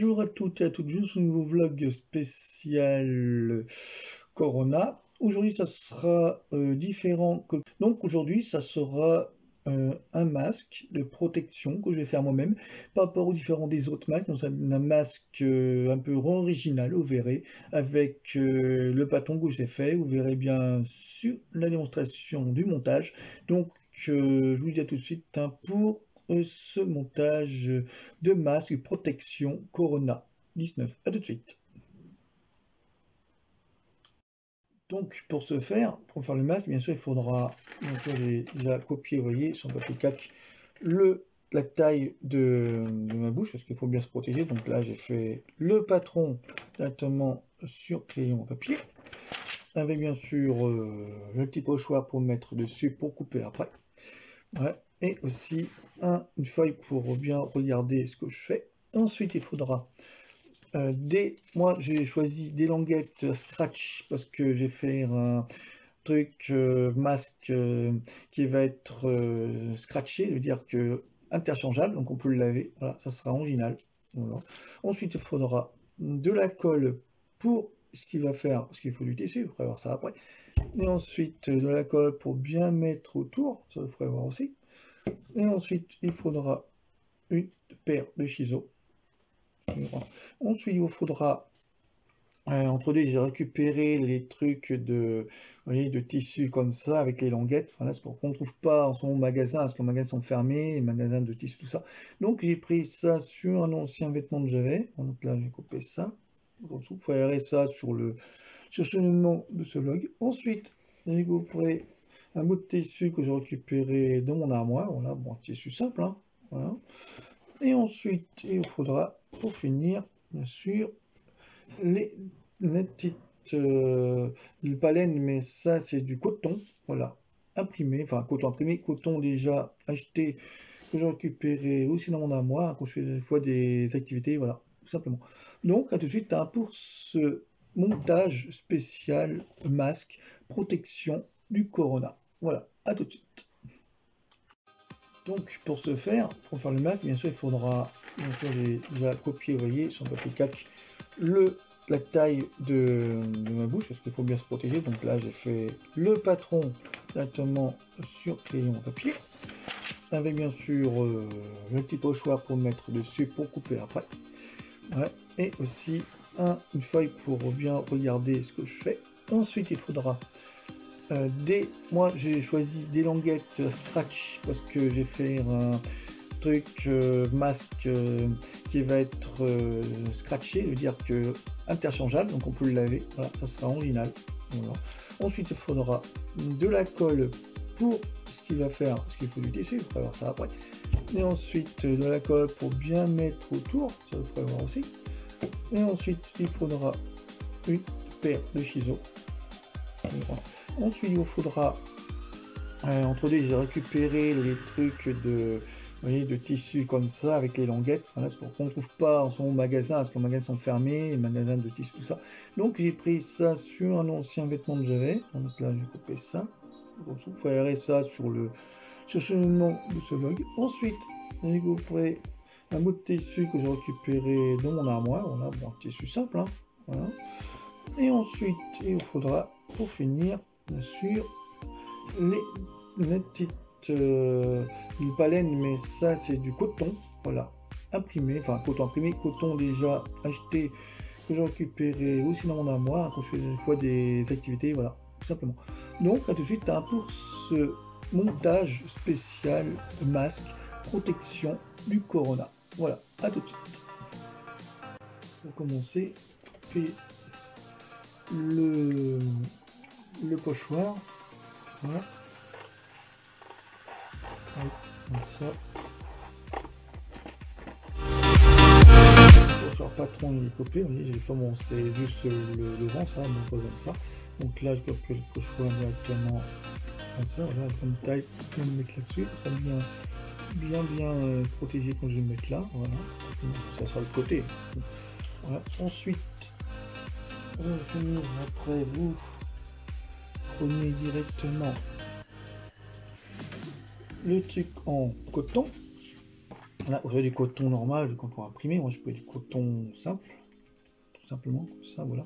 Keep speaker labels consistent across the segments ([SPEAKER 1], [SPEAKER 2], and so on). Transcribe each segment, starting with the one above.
[SPEAKER 1] Bonjour à toutes et à toutes, sur un nouveau vlog spécial Corona. Aujourd'hui, ça sera différent que... Donc aujourd'hui, ça sera un masque de protection que je vais faire moi-même par rapport aux différents des autres masques. Donc c'est un masque un peu original, vous verrez, avec le bâton que j'ai fait. Vous verrez bien sur la démonstration du montage. Donc je vous dis à tout de suite pour ce montage de masque de protection Corona-19. À tout de suite. Donc pour ce faire, pour faire le masque, bien sûr, il faudra, bien sûr, j'ai déjà copié, vous voyez, sur papier 4, la taille de ma bouche, parce qu'il faut bien se protéger. Donc là, j'ai fait le patron directement sur crayon papier, avec bien sûr le petit pochoir pour mettre dessus pour couper après. Ouais. Et aussi une feuille pour bien regarder ce que je fais. Ensuite, il faudra moi j'ai choisi des languettes scratch parce que j'ai fait un truc masque qui va être scratché, veut dire que interchangeable, donc on peut le laver. Voilà, ça sera original. Voilà. Ensuite, il faudra de la colle pour ce qu'il va faire, parce qu'il faut du tissu, vous pourrez voir ça après. Et ensuite, de la colle pour bien mettre autour, ça vous ferez voir aussi. Et ensuite, il faudra une paire de ciseaux. Ensuite, il vous faudra, entre deux, j'ai récupéré les trucs de, vous voyez, de tissu comme ça, avec les languettes. Voilà, c'est pour qu'on ne trouve pas en son magasin, parce que les magasins sont fermés, les magasins de tissu, tout ça. Donc, j'ai pris ça sur un ancien vêtement que j'avais. Donc là, j'ai coupé ça. Donc, vous ferez ça sur le nom de ce vlog. Ensuite, j'ai coupé un bout de tissu que j'ai récupéré dans mon armoire. Voilà, bon, tissu simple, hein. Voilà. Et ensuite, il vous faudra, pour finir, bien sûr, les petites baleines, mais ça, c'est du coton, voilà, imprimé, enfin, coton imprimé, coton déjà acheté, que j'ai récupéré aussi dans mon armoire, quand je fais des fois des activités, voilà, tout simplement. Donc, à tout de suite, pour ce montage spécial masque protection du corona. Voilà, à tout de suite. Donc pour ce faire, pour faire le masque, bien sûr, il faudra, bien sûr, j'ai déjà copié, vous voyez, sur papier 4, la taille de ma bouche, parce qu'il faut bien se protéger. Donc là, j'ai fait le patron directement sur crayon papier, avec bien sûr le petit pochoir pour mettre dessus pour couper après. Ouais. Et aussi une feuille pour bien regarder ce que je fais. Ensuite, il faudra moi j'ai choisi des languettes scratch parce que j'ai fait un truc masque qui va être scratché, veut dire que interchangeable, donc on peut le laver. Voilà, ça sera original. Voilà. Ensuite, il faudra de la colle pour ce qu'il va faire, parce qu'il faut du tissu, vous pourrez voir ça après. Et ensuite, de la colle pour bien mettre autour, ça vous ferez voir aussi. Et ensuite, il faudra une paire de ciseaux. Voilà. Ensuite, il vous faudra, entre deux, j'ai récupéré les trucs de, vous voyez, de tissu comme ça, avec les languettes. Voilà, c'est pour qu'on ne trouve pas en son magasin, parce que les magasins sont fermés, les magasins de tissu, tout ça. Donc, j'ai pris ça sur un ancien vêtement que j'avais. Donc là, j'ai coupé ça. Donc, vous ferez ça sur le nom de ce vlog. Ensuite, j'ai coupé un bout de tissu que j'ai récupéré dans mon armoire. Voilà, bon, tissu simple, hein. Voilà. Et ensuite, il vous faudra, pour finir, bien sûr, les petites baleines, mais ça, c'est du coton, voilà, imprimé, enfin, coton imprimé, coton déjà acheté, que j'ai récupéré aussi dans mon armoire, quand je fais des fois des activités, voilà, tout simplement. Donc, à tout de suite, pour ce montage spécial masque protection du corona. Voilà, à tout de suite. Pour commencer, fait le pochoir, voilà, comme ça. Le pochoir patron il est copié, vous voyez, j'ai commencé juste le devant, ça, en posant ça. Donc là, je copie le pochoir directement comme ça, voilà, comme taille, je vais le mettre là-dessus, bien protégé quand je vais le mettre là, voilà, ça sera le côté. Voilà. Ensuite, je vais finir après vous. Prenez directement le truc en coton, Là, vous avez du coton normal quand on va imprimer. Moi, je peux du coton simple, tout simplement, comme ça, voilà.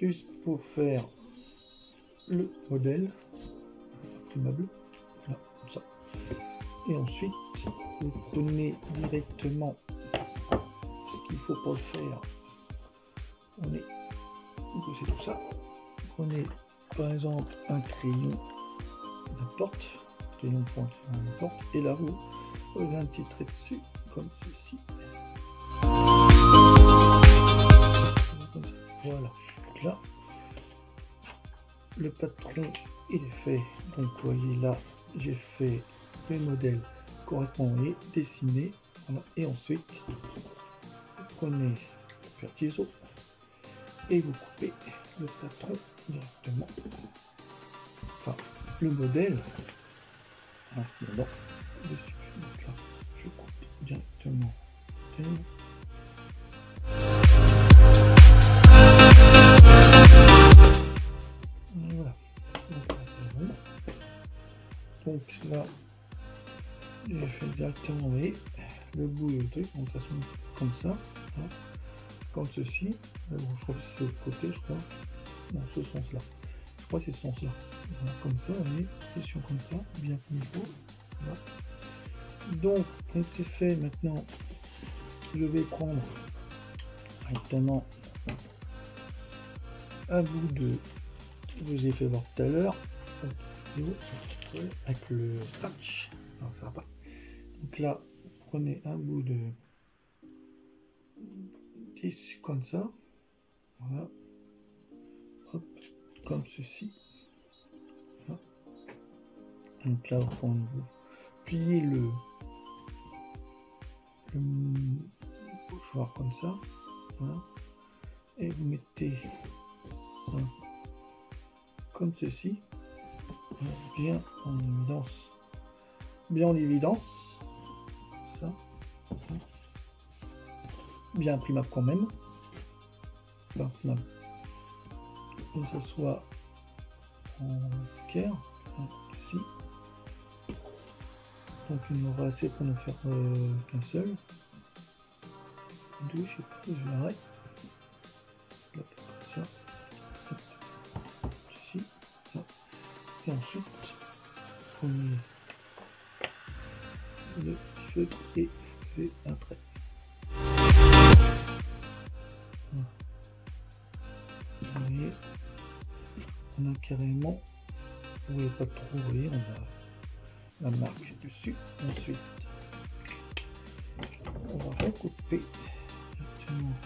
[SPEAKER 1] Juste pour faire le modèle imprimable, là, comme ça. Et ensuite, vous prenez directement ce qu'il faut pour le faire. C'est tout ça. Prenez par exemple un crayon, n'importe, crayon point, crayon n'importe, et là vous posez un petit trait dessus, comme ceci. Voilà. Donc là, le patron il est fait. Donc vous voyez là, j'ai fait le modèle correspondant et dessiné. Voilà. Et ensuite, vous prenez le fer ciseau et vous coupez le patron directement. Enfin, le modèle en ce moment dessus. Donc là, je coupe directement. Voilà. Donc là, j'ai fait directement, vous voyez, le bout du truc, donc de toute façon, comme ça, hein, comme ceci. Bon, je crois que c'est l'autre côté, je crois. Non, ce sens-là. Je crois que c'est ce sens-là. Voilà, comme ça, vous voyez, question comme ça, bien comme il faut. Voilà. Donc, quand c'est fait, maintenant, je vais prendre directement un bout de, je vous ai fait voir tout à l'heure, avec le scratch. Non, ça va pas. Donc là, prenez un bout de tissu comme ça. Voilà. Hop, comme ceci. Voilà. Donc là, vous pliez le mouchoir comme ça. Voilà. Et vous mettez voilà, comme ceci. Voilà, bien en évidence. Ça. Bien imprimable quand même. Enfin, non. Que ça soit en pierre, ici. Donc il nous aura assez pour ne faire qu'un seul. Deux, je sais pas, je verrai. Je la fais comme ça. Ici. Là. Et ensuite, prenez le feutre et faites un trait. Voilà. Vous voyez, on a carrément, vous voyez pas trop, vous voyez, on a la marque dessus. Ensuite, on va recouper directement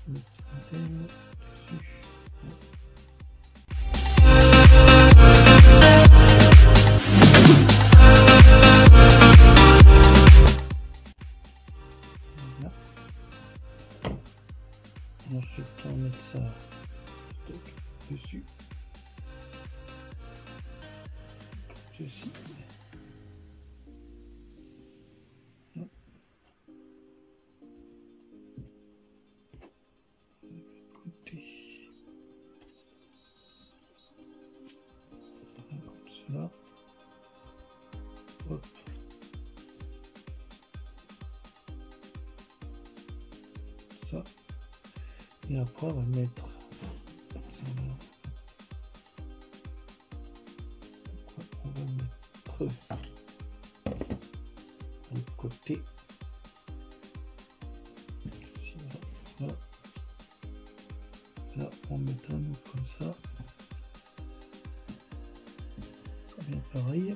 [SPEAKER 1] le modèle dessus. Voilà. Ensuite, on va mettre ça dessus. Comme ceci. Côté. Comme cela. Hop. Ça. Et après, on va mettre ça là. On va mettre le côté. Là. Là, on met un autre comme ça. Ça bien pareil.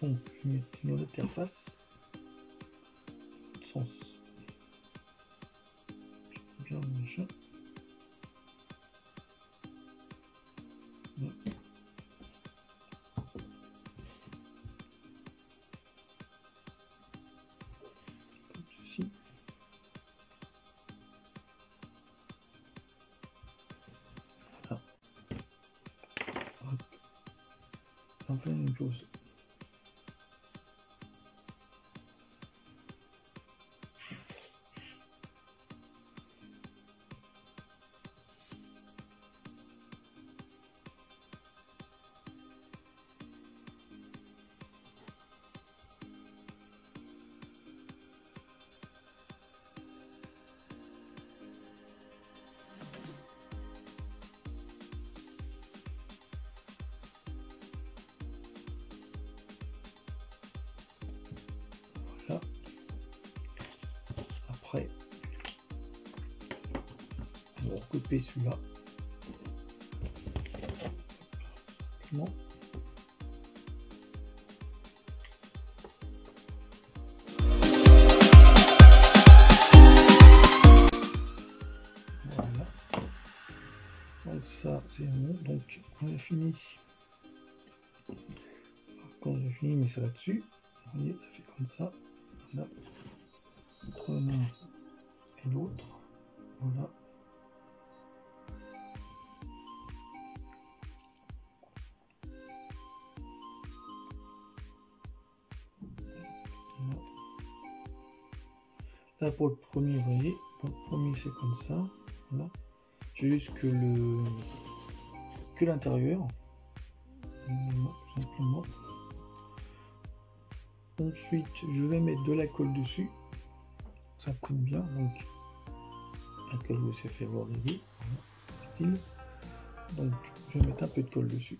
[SPEAKER 1] Donc, je mets une interface. Sens. Bien le machin. Là. Comme ceci. Voilà. Hop. On fait la même chose. va couper celui-là. Non. Voilà. Donc ça c'est bon. Donc on a fini. Quand j'ai fini, mais ça là-dessus. Vous voyez, ça fait comme ça. Voilà. Entre l'un et l'autre. Voilà. Voilà. Là pour le premier, vous voyez, pour le premier c'est comme ça. Voilà. J'ai juste que l'intérieur. Tout simplement. Ensuite, je vais mettre de la colle dessus. Ça prime bien, donc la colle vous s'est fait voir les style. Donc, je vais mettre un peu de colle dessus.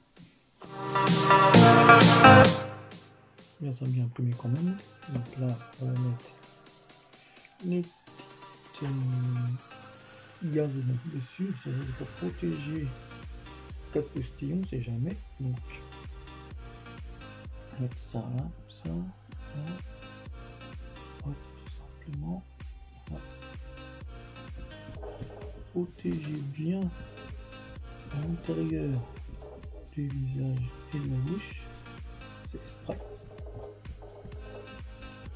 [SPEAKER 1] Bien, ça bien imprimé quand même. Donc là, on va mettre les petites gaz dessus. Ça c'est pour protéger 4 postillons, c'est jamais. Donc, on va mettre ça là, comme ça. Là. Hop, tout simplement. Là. Protéger bien à l'intérieur du visage et de la bouche. C'est exprès.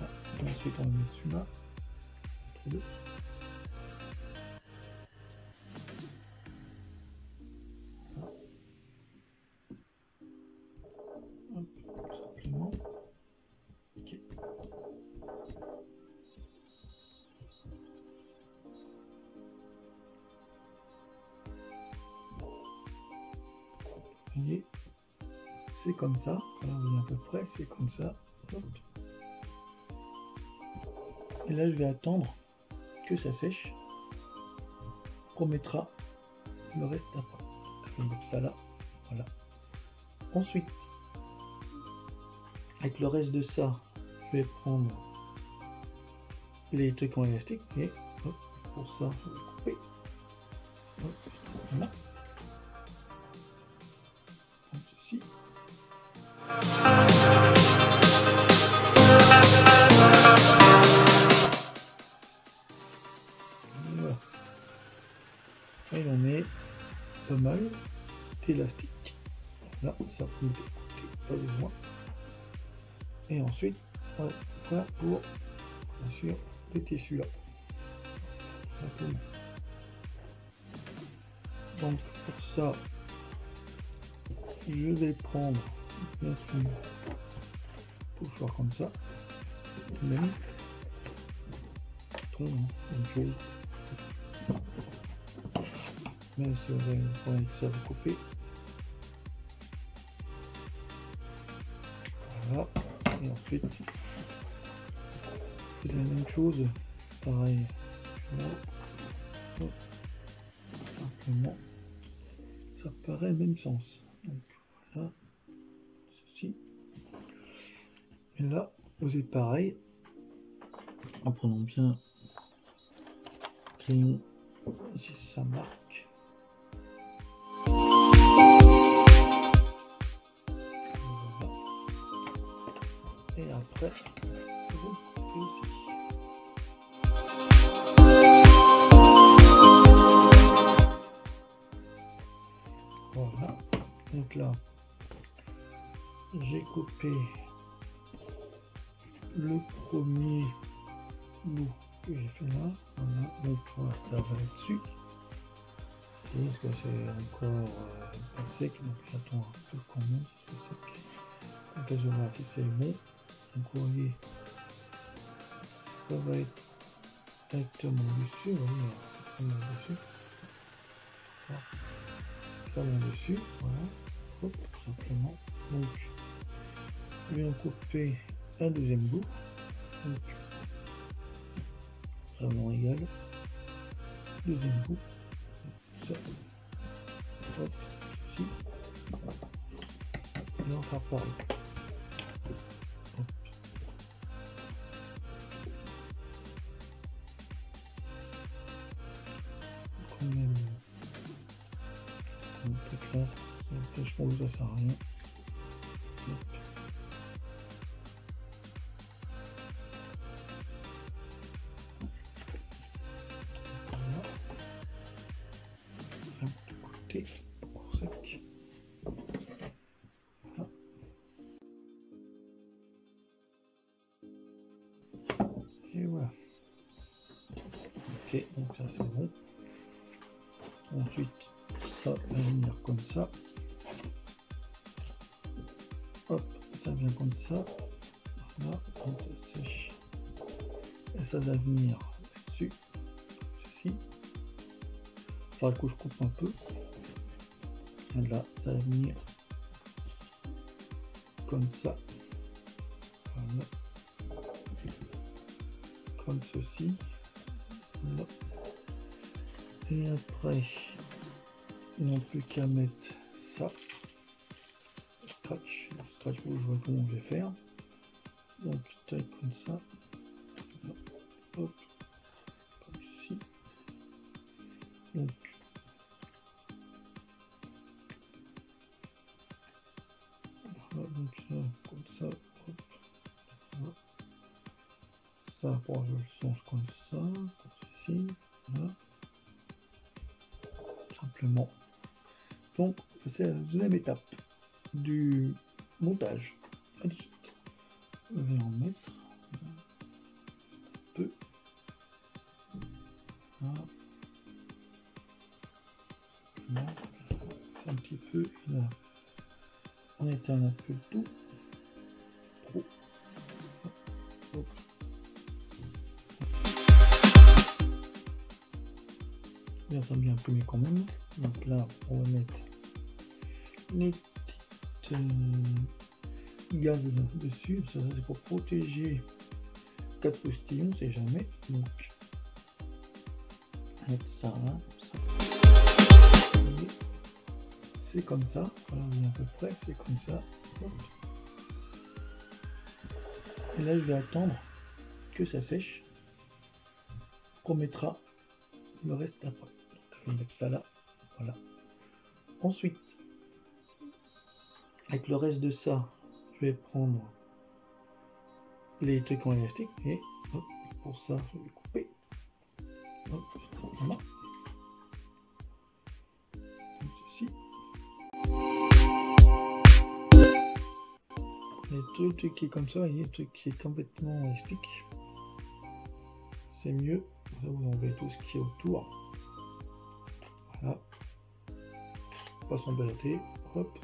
[SPEAKER 1] Là. Ensuite, on va mettre celui-là. Entre deux. Là. Hop, tout simplement. Ok. Vous voyez, c'est comme ça. Voilà, vous voyez à peu près, c'est comme ça. Hop. Et là, je vais attendre que ça sèche. On mettra le reste après. Je vais mettre ça là. Voilà. Ensuite, avec le reste de ça, je vais prendre les trucs en élastique. Et hop, pour ça, je vais couper. Hop, voilà. Comme ceci. Voilà. Et on est pas mal d'élastique. Là, ça peut côté, pas besoin. Et ensuite, voilà pour bien sûr le tissu là. Simplement. Donc pour ça, je vais prendre bien sûr un pochoir comme ça. Même une chose. Même si vous avez un problème avec ça, vous coupez. Voilà. Et ensuite, vous avez la même chose. Pareil. Là. Hop. Simplement. Ça paraît le même sens. Donc voilà. Ceci. Et là, vous êtes pareil. En prenant bien le crayon. Ici, ça marque. Et après, vous coupez aussi. Voilà. Donc là, j'ai coupé le premier bout que j'ai fait là. Voilà. Donc voilà, ça va là-dessus. C'est parce que c'est encore pas sec, donc j'attends un peu quand même que ce soit sec. Donc là, je vois si c'est bon. Donc vous voyez, ça va être directement dessus, vous voyez, c'est vraiment dessus. Voilà. Vraiment dessus, voilà. Hop, tout simplement. Donc, je vais en couper un deuxième bout. Donc, vraiment égal. Deuxième bout. Ça. Hop, ici. Et on va faire pareil. Quand même truc là, je pense que ça sert à rien. Voilà. Un petit côté pour sec. Voilà. Et voilà. Ok, donc ça c'est bon. Ensuite, ça va venir comme ça. Hop, ça vient comme ça. Voilà, donc ça sèche. Et ça va venir là-dessus. Ceci. Il faudra que je coupe un peu. Et là, ça va venir comme ça. Voilà. Comme ceci. Voilà. Et après, il n'y a plus qu'à mettre ça. Scratch, vous voyez comment je vais faire. Donc, taille comme ça. Hop, comme ceci. Donc, voilà, donc ça, comme ça. Hop, voilà. Ça, pour je le sens comme ça, comme ceci. Voilà. Simplement. Donc, c'est la deuxième étape du montage. Ensuite, je vais en mettre un peu. Voilà. Un petit peu. Là, on éteint un peu le tout. Trop. Hop. Bien, ça bien imprimé quand même. Donc là, on va mettre les petites gaz dessus. Ça c'est pour protéger 4 postillons, c'est jamais. Donc, mettre ça là. C'est comme ça. Voilà, on est à peu près. C'est comme ça. Hop. Et là, je vais attendre que ça sèche. Qu'on mettra le reste après. Donc, je vais mettre ça là. Voilà. Ensuite, avec le reste de ça, je vais prendre les trucs en élastique et hop, pour ça, je vais couper. Hop, voilà. Comme ceci. Les trucs qui est comme ça, et le truc qui est complètement élastique, c'est mieux. Là, vous enlevez tout ce qui est autour. Voilà. Pas s'embêter. Hop.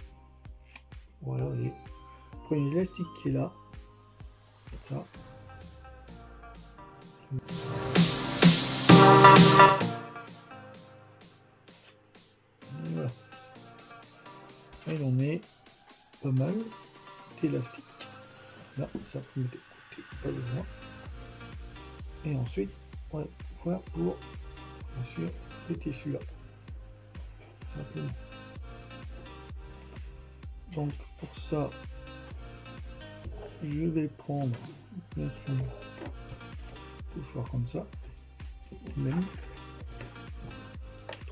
[SPEAKER 1] Voilà. Et prenez l'élastique qui est là. Ça. Et voilà. Et on met pas mal d'élastique. Là, ça vous mettez de côté, pas besoin. Et ensuite, on va pouvoir pour, bien sûr, le tissu là. Simplement. Donc, pour ça, je vais prendre, bien sûr, un pochoir comme ça. Même.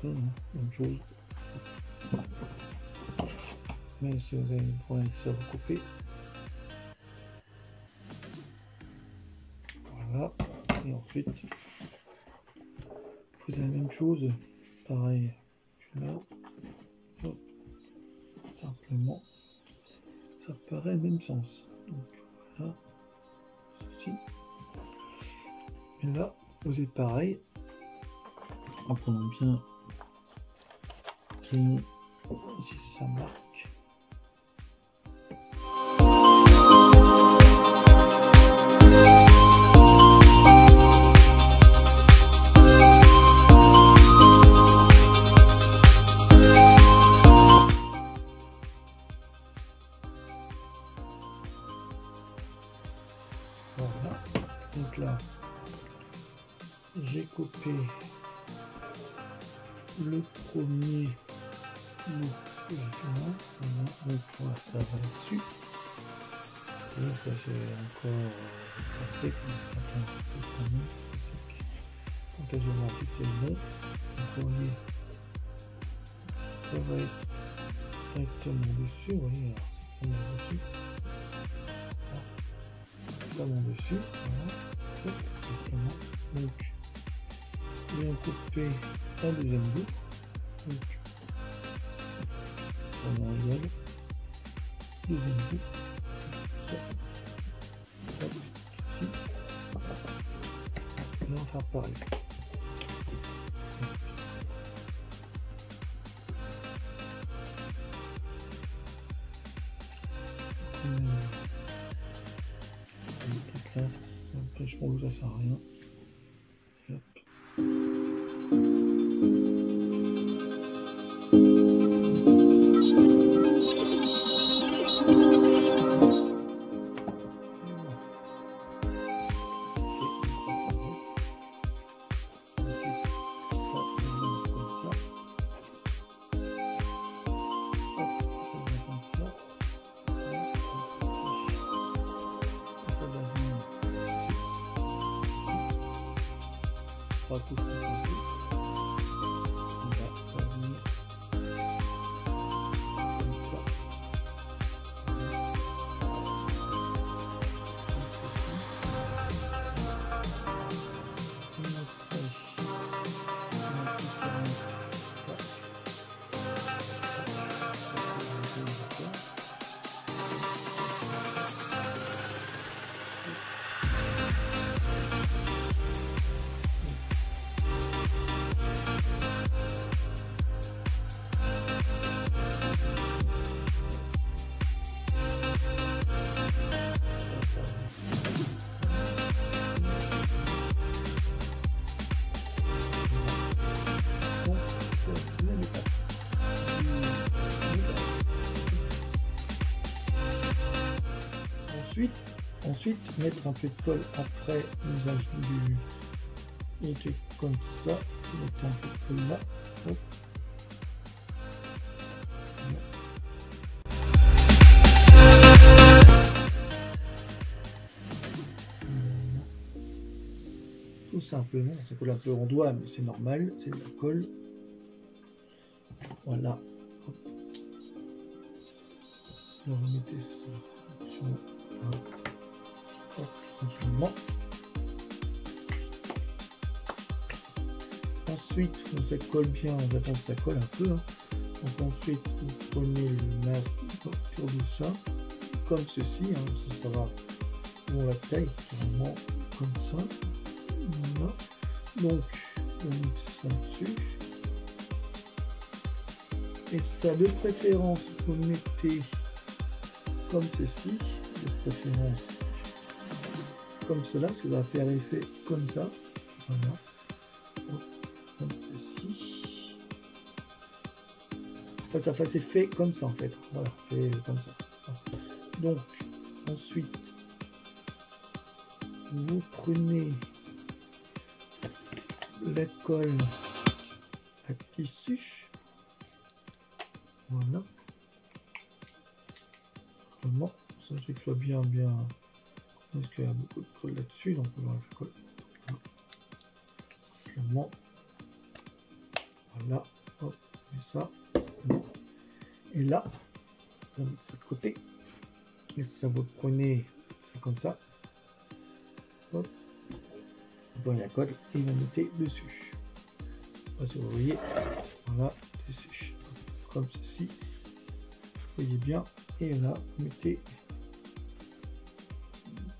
[SPEAKER 1] Même chose. Mais si vous avez un problème avec ça, vous coupez. Voilà. Et ensuite, vous avez la même chose. Pareil. Là. Hop. Simplement. Ça paraît le même sens. Donc voilà. Ceci. Et là, vous êtes pareil. En prenant bien crayon. Ici, ça marque. Voilà, donc là, j'ai coupé le premier bout que j'ai fait là. Donc voilà, ça va là-dessus. Ça c'est encore pas sec, donc je vais voir si c'est bon. Donc vous voyez, ça va être directement dessus, vous voyez, alors c'est vraiment dessus. Vraiment dessus, voilà. Exactement. Donc, je vais couper un deuxième bout. Donc, vraiment égal. Deuxième bout. Ça. Ça. Ici. Et on va faire pareil. Après, je pense que ça sert à rien. Hop. Ça couche un peu. Là, ça va venir comme ça. Ensuite, mettre un peu de colle après l'usage du truc comme ça. Mettre un peu de colle là. Hop. Tout simplement, ça colle un peu en doigt, mais c'est normal, c'est de la colle. Voilà. Hop. On va mettre ça sur simplement. Ensuite, ça colle bien, on attend que ça colle un peu. Hein. Donc ensuite, vous prenez le masque autour de ça, comme ceci. Hein. Ça va pour la taille, vraiment comme ça. Voilà. Donc, on va mettre ça dessus. Et ça, de préférence, vous le mettez comme ceci, de préférence comme cela, parce que ça va faire effet comme ça. Voilà. Comme ceci. Ça fasse effet comme ça en fait. Voilà, fait comme ça. Donc, ensuite, vous prenez la colle à tissu. Voilà. Vraiment, ça fait que ce soit bien. Parce qu'il y a beaucoup de colle là-dessus, donc on va la colle. Vraiment. Voilà. Hop, et ça. Et là, on va mettre ça de côté. Et ça, vous prenez ça comme ça. Hop. Vous prenez la colle et vous mettez dessus. Là, si vous voyez, voilà, dessus. Comme ceci. Vous voyez bien. Et là, vous mettez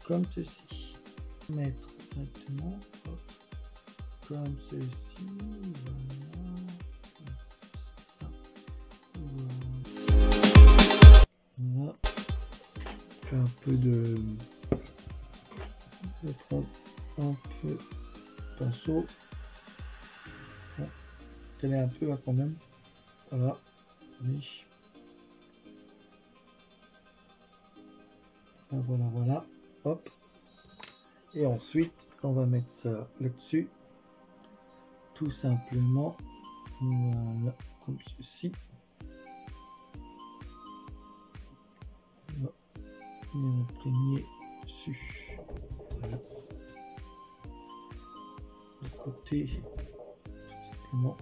[SPEAKER 1] comme ceci. Mettre directement, hop, comme ceci. Voilà. Faire un peu de prendre un peu de pinceau. Bon, tenez un peu là quand même. Voilà. Oui. Voilà. Hop. Et ensuite, on va mettre ça là-dessus. Tout simplement. Voilà. Comme ceci. Voilà. Et on va imprimer dessus. Voilà. De côté. Tout simplement.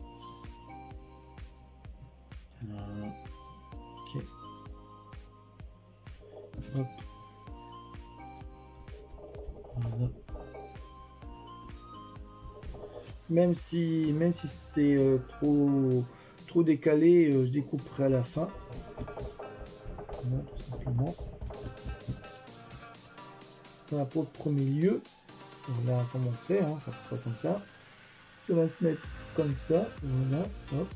[SPEAKER 1] Hop. Voilà. Même si c'est trop décalé, je découperai à la fin. Voilà, tout simplement. Voilà pour le premier lieu. Voilà comment c'est, hein, ça fait pas comme ça. On va se mettre comme ça, voilà, hop,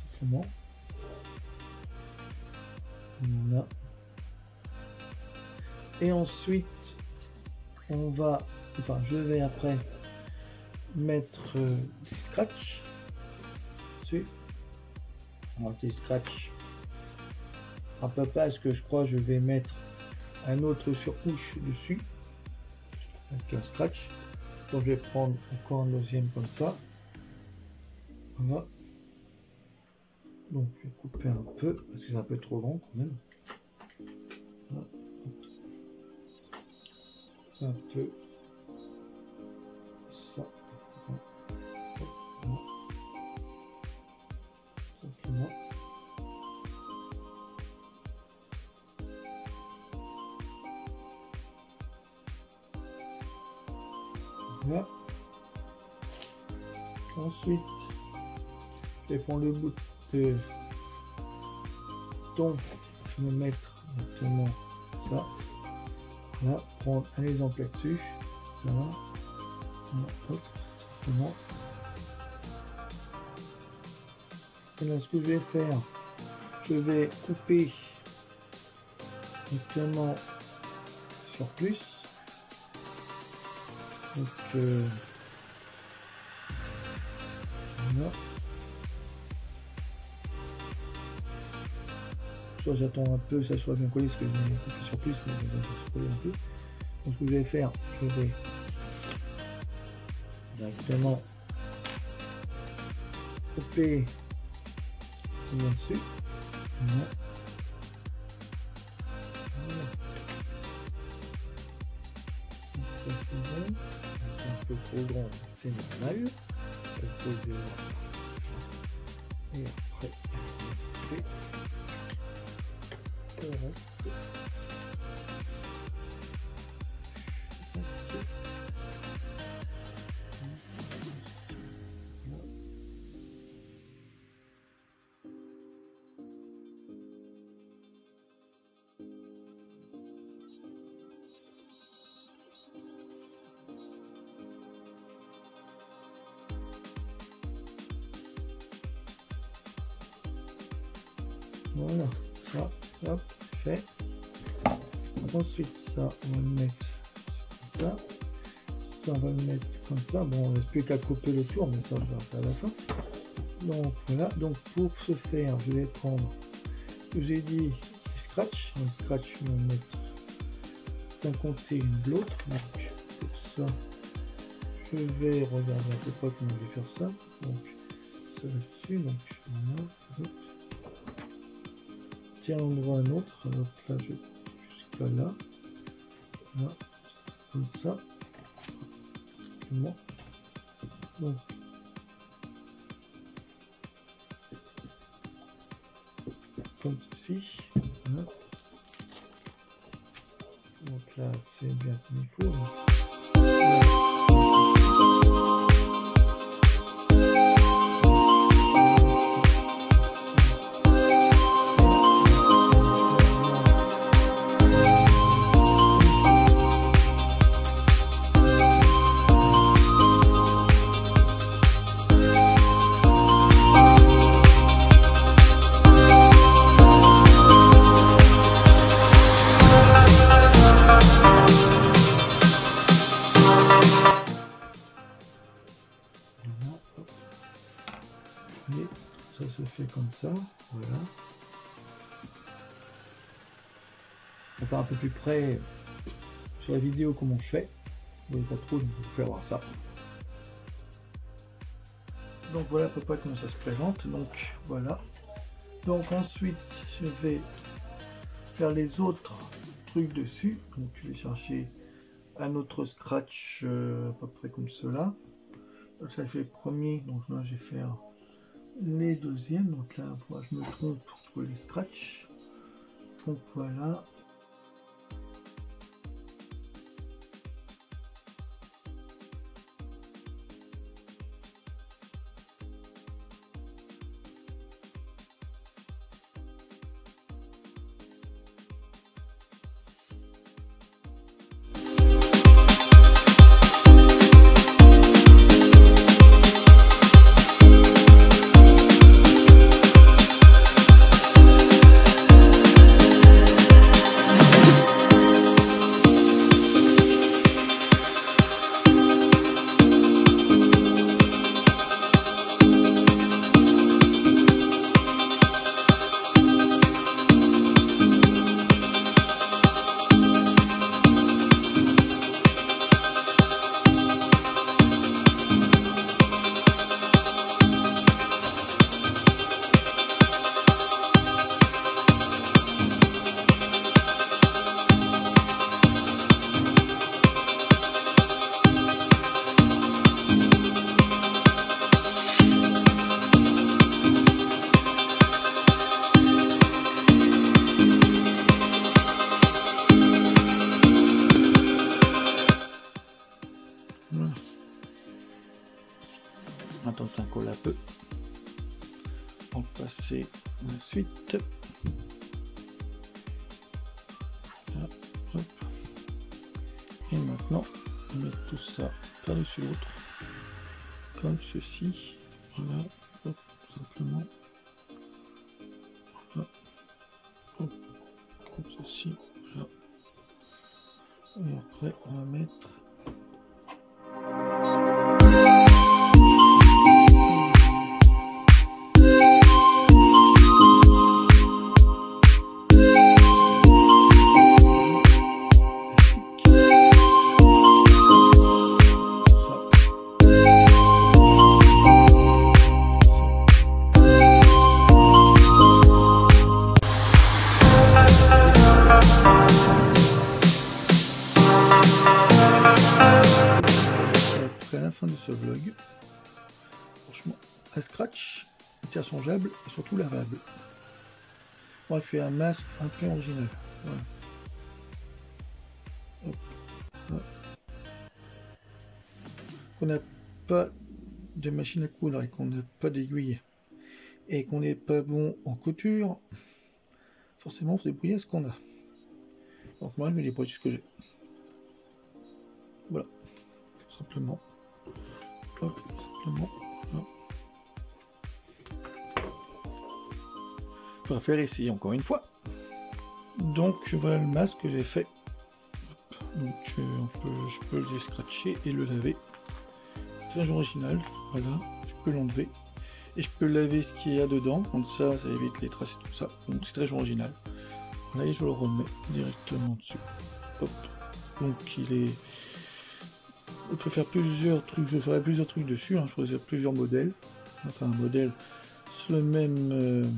[SPEAKER 1] simplement. Voilà. Et ensuite, je vais après mettre des scratch dessus. Alors des scratch un peu pas, parce que je crois que je vais mettre un autre surcouche dessus avec un scratch. Donc je vais prendre encore un deuxième comme ça. Voilà. Donc je vais couper un peu parce que c'est un peu trop grand quand même. Voilà. Un peu ça. Voilà. Simplement. Voilà. Ensuite, je vais prendre le bout de ton, je vais mettre directement ça. Là, prendre un exemple là-dessus, ça va. Voilà, hop, simplement. Et là, ce que je vais faire, je vais couper directement sur plus. Donc, voilà. Soit j'attends un peu, ça soit bien collé, parce que je vais couper sur plus, mais ça se coller un peu. Donc, ce que je vais faire, je vais directement couper dessus. Voilà. Voilà. Ça c'est bon. C'est un peu trop grand, c'est normal. Je vais poser ça. Et après, le reste. Voilà, ça, hop, fait. Ensuite, ça, on va le mettre comme ça. Ça, on va le mettre comme ça. Bon, on ne reste plus qu'à couper le tour, mais ça, je verrai ça à la fin. Donc, voilà. Donc, pour ce faire, je vais prendre, j'ai dit, scratch. Un scratch, je vais mettre d'un côté et de l'autre. Donc, pour ça, je vais regarder à peu près comment je vais faire ça. Donc, ça là-dessus. Donc, voilà. Hop. Tiens, un endroit un autre, donc là je jusqu'à là, voilà, comme ça, donc comme ceci, voilà. Donc là c'est bien comme il faut. Et ça se fait comme ça, voilà. On va faire un peu plus près sur la vidéo comment je fais. Vous voyez pas trop, donc vous pouvez voir ça. Donc voilà à peu près comment ça se présente. Donc voilà. Donc ensuite je vais faire les autres trucs dessus. Donc je vais chercher un autre scratch à peu près comme cela. Donc ça je fais le premier, donc là je vais faire les deuxièmes. Donc là je me trompe pour les scratch. Donc voilà. va passer à la suite. Là, hop. Et maintenant, on met tout ça par-dessus l'autre, comme ceci. Voilà, hop, tout simplement. Voilà. Hop, comme ceci. Voilà. Et après, on va mettre à la fin de ce vlog. Franchement, un scratch, interchangeable et surtout lavable. Moi, je fais un masque un peu original. Voilà. Hop. Voilà. Qu'on n'a pas de machine à coudre et qu'on n'a pas d'aiguille et qu'on n'est pas bon en couture, forcément, on se débrouille à ce qu'on a. Donc moi, je me débrouille ce que j'ai. Voilà, tout simplement. Hop, simplement. Voilà. On va faire essayer encore une fois. Donc voilà le masque que j'ai fait. Donc je peux le scratcher et le laver. Très original, voilà, je peux l'enlever. Et je peux laver ce qu'il y a dedans, comme ça évite les traces et tout ça. Donc c'est très original. Voilà, et je le remets directement dessus. Hop. Donc on peut faire plusieurs trucs, je ferai plusieurs trucs dessus, hein, choisir plusieurs modèles. Enfin un modèle, c'est le même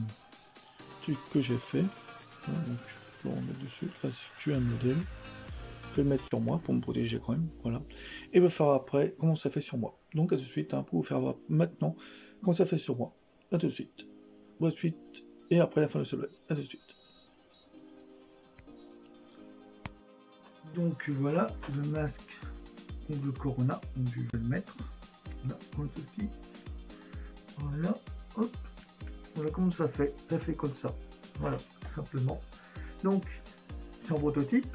[SPEAKER 1] truc que j'ai fait. Voilà, donc je peux le remettre dessus. Là c'est un modèle. Je vais le mettre sur moi pour me protéger quand même, voilà. Et va faire après comment ça fait sur moi. Donc à tout de suite, hein, pour vous faire voir maintenant comment ça fait sur moi. À tout de suite. Bonne suite, et après la fin de ce vlog. À tout de suite. Donc voilà le masque de Corona, donc je vais le mettre. Là, comme ceci. Voilà, hop. Voilà comment ça fait. Ça fait comme ça. Voilà, tout simplement. Donc, c'est en prototype.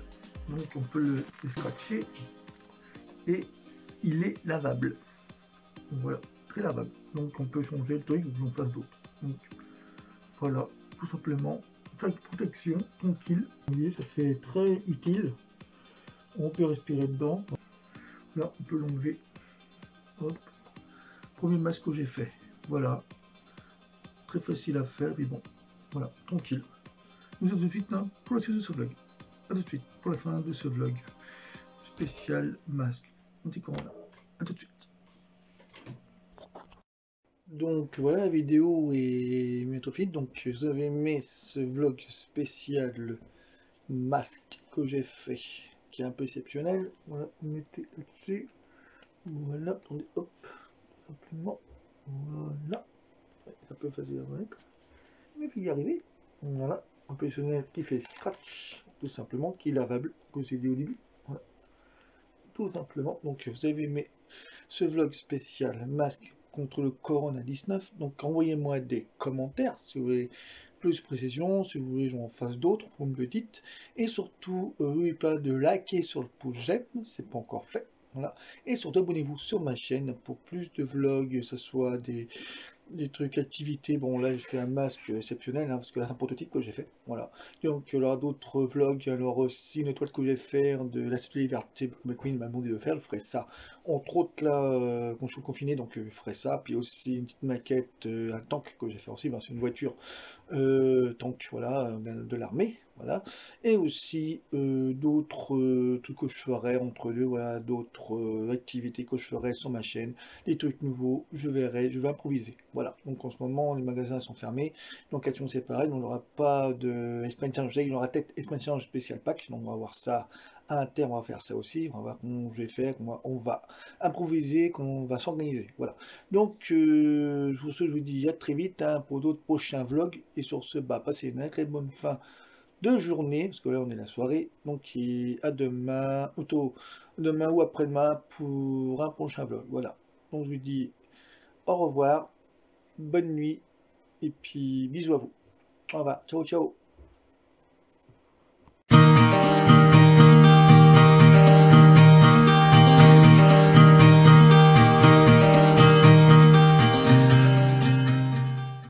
[SPEAKER 1] Donc on peut le scratcher et il est lavable. Donc voilà, très lavable. Donc on peut changer le truc ou que j'en fasse d'autres. Donc voilà, tout simplement, protection, tranquille. Vous voyez, ça fait très utile. On peut respirer dedans. Là, on peut l'enlever. Hop. Premier masque que j'ai fait. Voilà. Très facile à faire, mais bon. Voilà, tranquille. Nous sommes tout de suite là pour la suite de ce vlog. A tout de suite pour la fin de ce vlog spécial masque anti-corona. A tout de suite. Donc voilà, la vidéo est bientôt finie. Donc vous avez aimé ce vlog spécial masque que j'ai fait, qui est un peu exceptionnel. Voilà, vous mettez là-dessus. Voilà, attendez, hop, simplement. Voilà, c'est un peu facile à mettre, mais il faut y arriver. Voilà, un personnel qui fait scratch, tout simplement, qui est lavable, comme j'ai dit au début. Voilà, tout simplement. Donc vous avez aimé ce vlog spécial masque contre le Corona 19. Donc envoyez-moi des commentaires si vous voulez plus de précision, si vous voulez que j'en fasse d'autres, vous me le dites. Et surtout, n'oubliez pas de liker sur le pouce j'aime, c'est pas encore fait. Voilà. Et surtout, abonnez-vous sur ma chaîne pour plus de vlogs, que ce soit des trucs activités. Bon là je fais un masque exceptionnel, hein, parce que là c'est un prototype que j'ai fait, voilà. Donc il y aura d'autres vlogs, alors aussi une étoile que je vais faire de la liberté, McQueen m'a demandé de faire, je ferai ça entre autres là quand je suis confiné, donc je ferai ça. Puis aussi une petite maquette, un tank que j'ai fait aussi, ben, c'est une voiture tank, voilà, de l'armée, voilà. Et aussi d'autres trucs que je ferai entre deux, voilà, d'autres activités que je ferai sur ma chaîne, des trucs nouveaux, je verrai, je vais improviser, voilà. Donc en ce moment les magasins sont fermés, location c'est pareil, donc on n'aura pas de Espagne Challenge, il y aura peut-être Espagne Challenge spécial pack, donc on va voir ça à terme, on va faire ça aussi, on va voir comment je vais faire, on va improviser, comment on va s'organiser, voilà. Donc je vous dis à très vite, hein, pour d'autres prochains vlogs, et sur ce, bah, passez une très bonne fin de journée, parce que là on est la soirée, donc à demain, demain ou après-demain pour un prochain vlog, voilà. Donc je vous dis au revoir, bonne nuit, Et puis bisous à vous. Au revoir. Ciao, ciao.